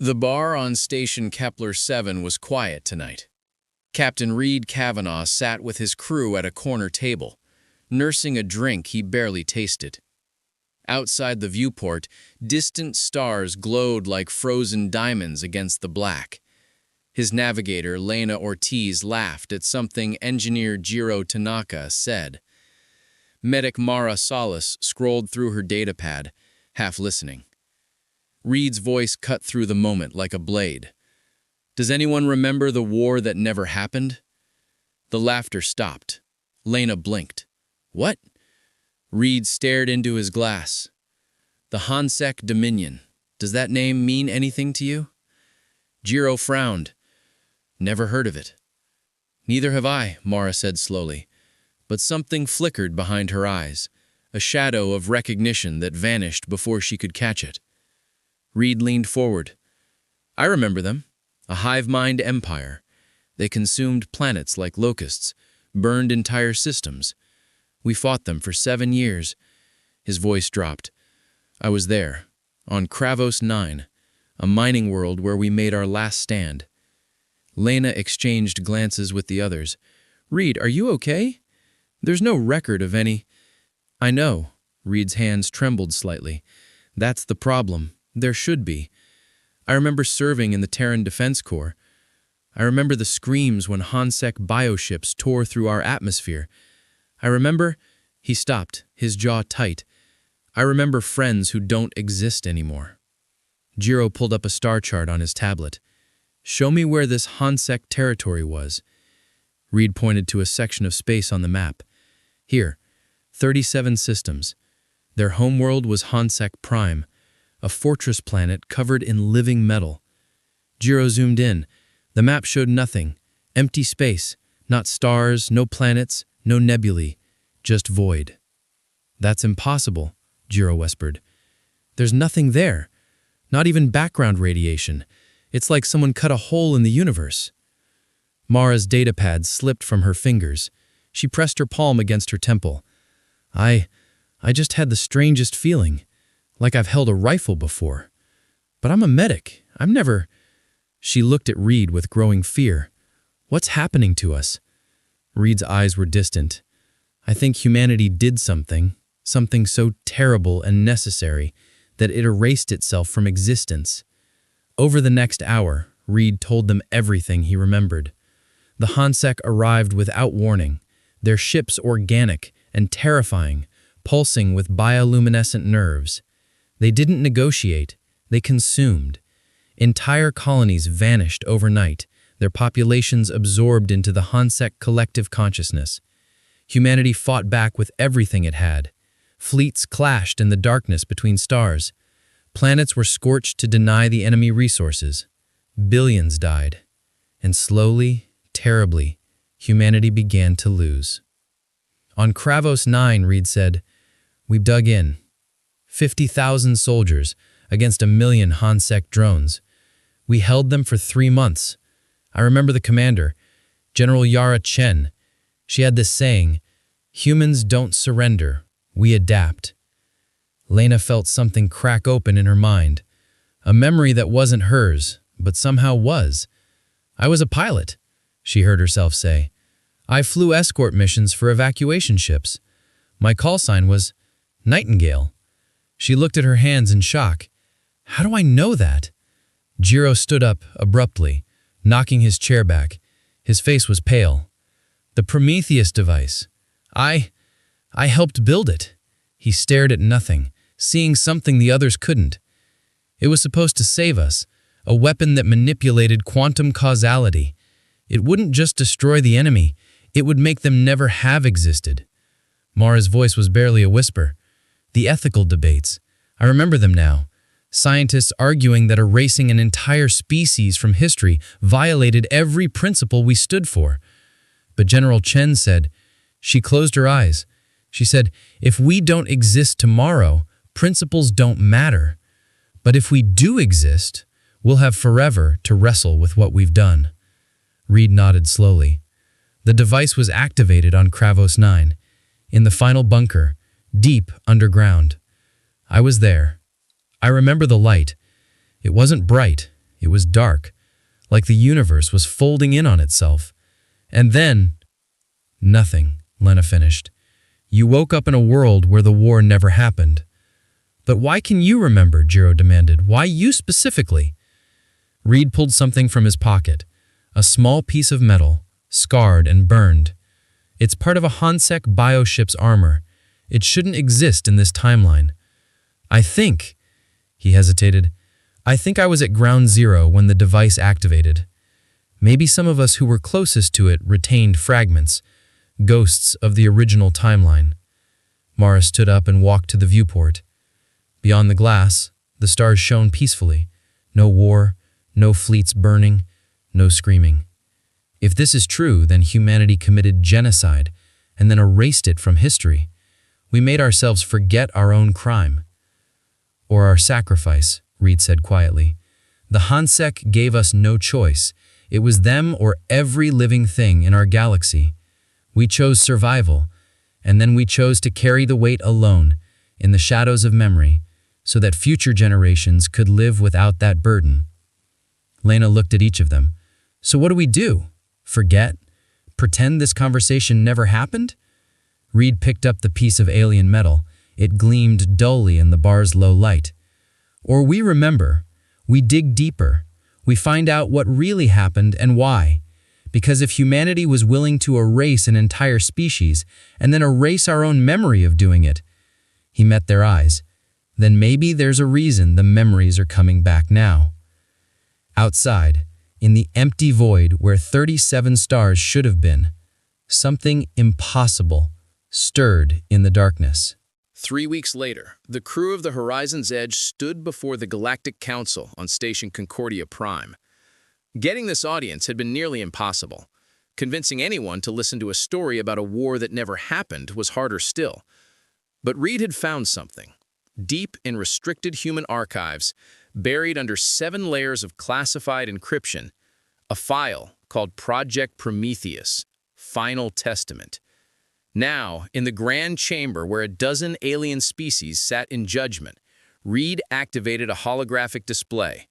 The bar on Station Kepler 7 was quiet tonight. Captain Reed Kavanaugh sat with his crew at a corner table, nursing a drink he barely tasted. Outside the viewport, distant stars glowed like frozen diamonds against the black. His navigator, Lena Ortiz, laughed at something engineer Jiro Tanaka said. Medic Mara Salas scrolled through her datapad, half listening. Reed's voice cut through the moment like a blade. Does anyone remember the war that never happened? The laughter stopped. Lena blinked. What? Reed stared into his glass. The Hansek Dominion. Does that name mean anything to you? Jiro frowned. Never heard of it. Neither have I, Mara said slowly. But something flickered behind her eyes, a shadow of recognition that vanished before she could catch it. Reed leaned forward. I remember them. A hive-mind empire. They consumed planets like locusts, burned entire systems. We fought them for 7 years. His voice dropped. I was there, on Kravos 9, a mining world where we made our last stand. Lena exchanged glances with the others. Reed, are you okay? There's no record of any... I know. Reed's hands trembled slightly. That's the problem. There should be. I remember serving in the Terran Defense Corps. I remember the screams when Hansek bioships tore through our atmosphere. I remember... He stopped, his jaw tight. I remember friends who don't exist anymore. Jiro pulled up a star chart on his tablet. Show me where this Hansek territory was. Reed pointed to a section of space on the map. Here, 37 systems. Their homeworld was Hansek Prime, a fortress planet covered in living metal. Jiro zoomed in. The map showed nothing. Empty space. Not stars, no planets, no nebulae. Just void. That's impossible, Jiro whispered. There's nothing there. Not even background radiation. It's like someone cut a hole in the universe. Mara's datapad slipped from her fingers. She pressed her palm against her temple. I just had the strangest feeling. Like I've held a rifle before. But I'm a medic. I'm never... She looked at Reed with growing fear. What's happening to us? Reed's eyes were distant. I think humanity did something so terrible and necessary that it erased itself from existence. Over the next hour, Reed told them everything he remembered. The Hansek arrived without warning, their ships organic and terrifying, pulsing with bioluminescent nerves. They didn't negotiate, they consumed. Entire colonies vanished overnight, their populations absorbed into the Hansek collective consciousness. Humanity fought back with everything it had. Fleets clashed in the darkness between stars. Planets were scorched to deny the enemy resources. Billions died. And slowly, terribly, humanity began to lose. On Kravos 9, Reed said, we dug in. 50,000 soldiers against 1 million Hansek drones. We held them for 3 months. I remember the commander, General Yara Chen. She had this saying, humans don't surrender, we adapt. Lena felt something crack open in her mind, a memory that wasn't hers, but somehow was. I was a pilot, she heard herself say. I flew escort missions for evacuation ships. My call sign was Nightingale. She looked at her hands in shock. How do I know that? Jiro stood up abruptly, knocking his chair back. His face was pale. The Prometheus device. I helped build it. He stared at nothing, seeing something the others couldn't. It was supposed to save us, a weapon that manipulated quantum causality. It wouldn't just destroy the enemy, it would make them never have existed. Mara's voice was barely a whisper. The ethical debates. I remember them now. Scientists arguing that erasing an entire species from history violated every principle we stood for. But General Chen said, she closed her eyes. She said, if we don't exist tomorrow, principles don't matter. But if we do exist, we'll have forever to wrestle with what we've done. Reed nodded slowly. The device was activated on Kravos 9, in the final bunker, deep underground. I was there. I remember the light. It wasn't bright. It was dark, like the universe was folding in on itself. And then, nothing, Lena finished. You woke up in a world where the war never happened. But why can you remember? Jiro demanded. Why you specifically? Reed pulled something from his pocket, a small piece of metal, scarred and burned. It's part of a Hansek bioship's armor. It shouldn't exist in this timeline. I think, he hesitated, I think I was at ground zero when the device activated. Maybe some of us who were closest to it retained fragments, ghosts of the original timeline. Mara stood up and walked to the viewport. Beyond the glass, the stars shone peacefully. No war, no fleets burning, no screaming. If this is true, then humanity committed genocide and then erased it from history. We made ourselves forget our own crime. Or our sacrifice, Reed said quietly. The Hansek gave us no choice. It was them or every living thing in our galaxy. We chose survival, and then we chose to carry the weight alone, in the shadows of memory, so that future generations could live without that burden. Lena looked at each of them. So what do we do? Forget? Pretend this conversation never happened? Reed picked up the piece of alien metal. It gleamed dully in the bar's low light. Or we remember. We dig deeper. We find out what really happened and why. Because if humanity was willing to erase an entire species and then erase our own memory of doing it, he met their eyes, then maybe there's a reason the memories are coming back now. Outside, in the empty void where 37 stars should have been, something impossible stirred in the darkness. 3 weeks later, the crew of the Horizon's Edge stood before the Galactic Council on Station Concordia Prime. Getting this audience had been nearly impossible. Convincing anyone to listen to a story about a war that never happened was harder still. But Reed had found something. Deep in restricted human archives, buried under 7 layers of classified encryption, a file called Project Prometheus, Final Testament. Now, in the grand chamber where a dozen alien species sat in judgment, Reed activated a holographic display.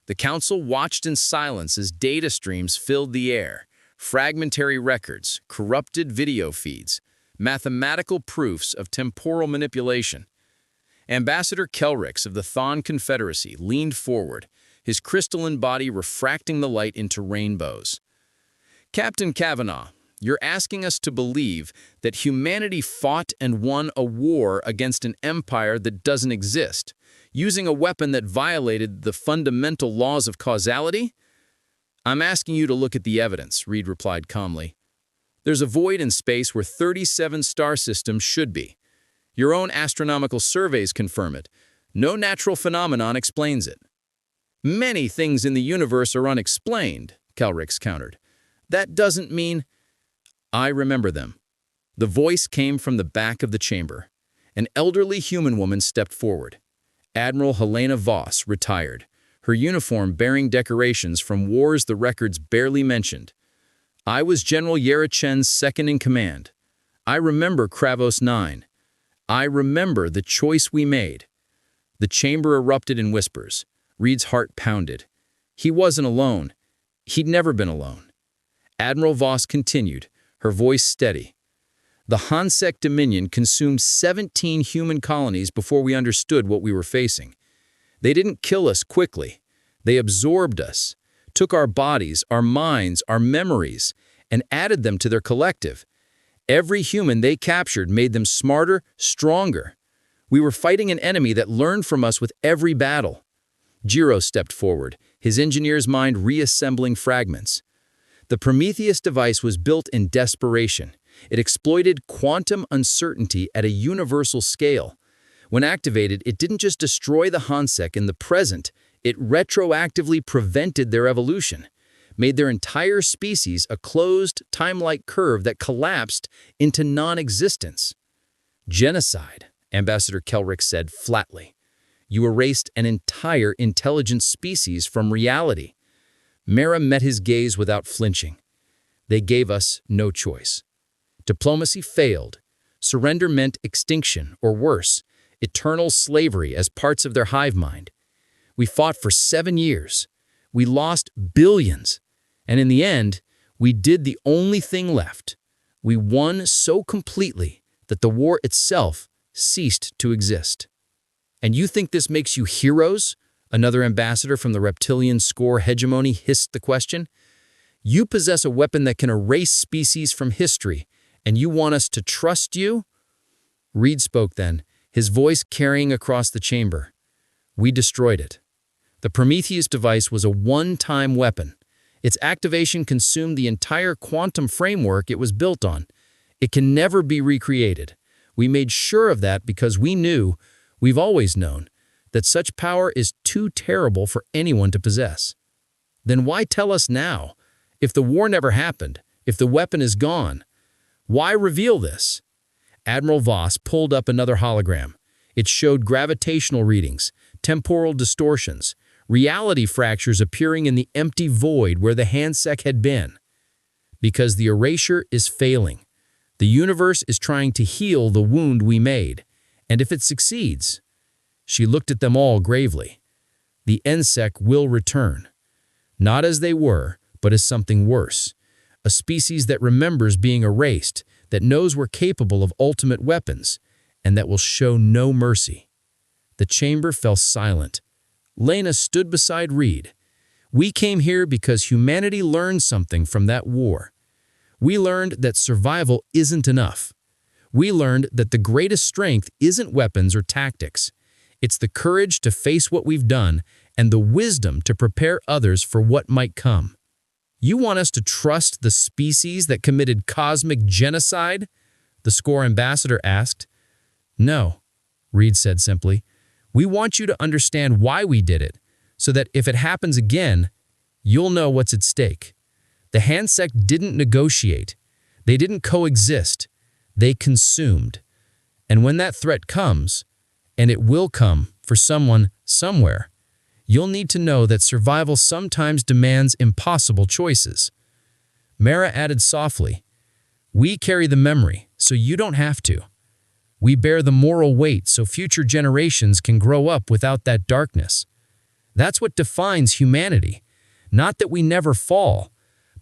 The council watched in silence as data streams filled the air, fragmentary records, corrupted video feeds, mathematical proofs of temporal manipulation. Ambassador Kelrix of the Thon Confederacy leaned forward, his crystalline body refracting the light into rainbows. Captain Kavanaugh, you're asking us to believe that humanity fought and won a war against an empire that doesn't exist, using a weapon that violated the fundamental laws of causality? I'm asking you to look at the evidence, Reed replied calmly. There's a void in space where 37 star systems should be. Your own astronomical surveys confirm it. No natural phenomenon explains it. Many things in the universe are unexplained, Kelrix countered. That doesn't mean... I remember them. The voice came from the back of the chamber. An elderly human woman stepped forward. Admiral Helena Voss, retired, her uniform bearing decorations from wars the records barely mentioned. I was General Yerichen's second-in-command. I remember Kravos 9. I remember the choice we made. The chamber erupted in whispers. Reed's heart pounded. He wasn't alone. He'd never been alone. Admiral Voss continued, her voice steady. The Hansek Dominion consumed 17 human colonies before we understood what we were facing. They didn't kill us quickly. They absorbed us, took our bodies, our minds, our memories, and added them to their collective. Every human they captured made them smarter, stronger. We were fighting an enemy that learned from us with every battle. Jiro stepped forward, his engineer's mind reassembling fragments. The Prometheus device was built in desperation. It exploited quantum uncertainty at a universal scale. When activated, it didn't just destroy the Hansek in the present, it retroactively prevented their evolution, made their entire species a closed, time-like curve that collapsed into non-existence. Genocide, Ambassador Kelrix said flatly. You erased an entire intelligent species from reality. Mara met his gaze without flinching. They gave us no choice. Diplomacy failed. Surrender meant extinction, or worse, eternal slavery as parts of their hive mind. We fought for 7 years. We lost billions. And in the end, we did the only thing left. We won so completely that the war itself ceased to exist. And you think this makes you heroes? Another ambassador from the reptilian score hegemony hissed the question. You possess a weapon that can erase species from history, and you want us to trust you? Reed spoke then, his voice carrying across the chamber. We destroyed it. The Prometheus device was a one-time weapon. Its activation consumed the entire quantum framework it was built on. It can never be recreated. We made sure of that because we knew, we've always known, that such power is too terrible for anyone to possess. Then why tell us now? If the war never happened, if the weapon is gone, why reveal this? Admiral Voss pulled up another hologram. It showed gravitational readings, temporal distortions, reality fractures appearing in the empty void where the handsec had been. Because the erasure is failing. The universe is trying to heal the wound we made. And if it succeeds, she looked at them all gravely, the NSEC will return. Not as they were, but as something worse. A species that remembers being erased, that knows we're capable of ultimate weapons, and that will show no mercy. The chamber fell silent. Lena stood beside Reed. We came here because humanity learned something from that war. We learned that survival isn't enough. We learned that the greatest strength isn't weapons or tactics. It's the courage to face what we've done and the wisdom to prepare others for what might come. You want us to trust the species that committed cosmic genocide? The score ambassador asked. No, Reed said simply. We want you to understand why we did it, so that if it happens again, you'll know what's at stake. The Handsec didn't negotiate. They didn't coexist. They consumed. And when that threat comes, and it will come for someone somewhere, you'll need to know that survival sometimes demands impossible choices. Mara added softly, we carry the memory, so you don't have to. We bear the moral weight so future generations can grow up without that darkness. That's what defines humanity. Not that we never fall,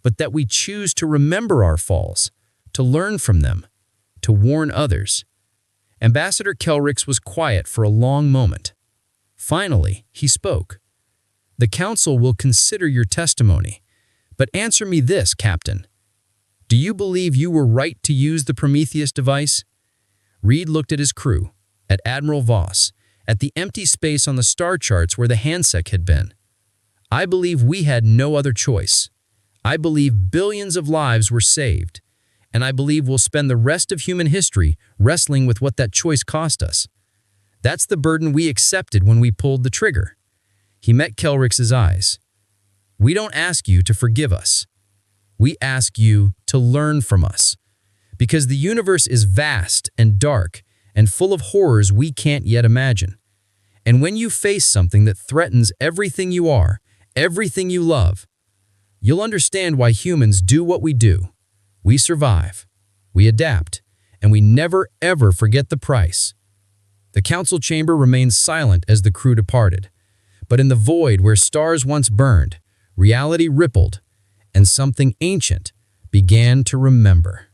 but that we choose to remember our falls, to learn from them, to warn others. Ambassador Kelrix was quiet for a long moment. Finally, he spoke. The council will consider your testimony, but answer me this, Captain. Do you believe you were right to use the Prometheus device? Reed looked at his crew, at Admiral Voss, at the empty space on the star charts where the Handsec had been. I believe we had no other choice. I believe billions of lives were saved, and I believe we'll spend the rest of human history wrestling with what that choice cost us. That's the burden we accepted when we pulled the trigger. He met Kelrix's eyes. We don't ask you to forgive us. We ask you to learn from us. Because the universe is vast and dark and full of horrors we can't yet imagine. And when you face something that threatens everything you are, everything you love, you'll understand why humans do what we do. We survive, we adapt, and we never ever forget the price. The council chamber remained silent as the crew departed. But in the void where stars once burned, reality rippled, and something ancient began to remember.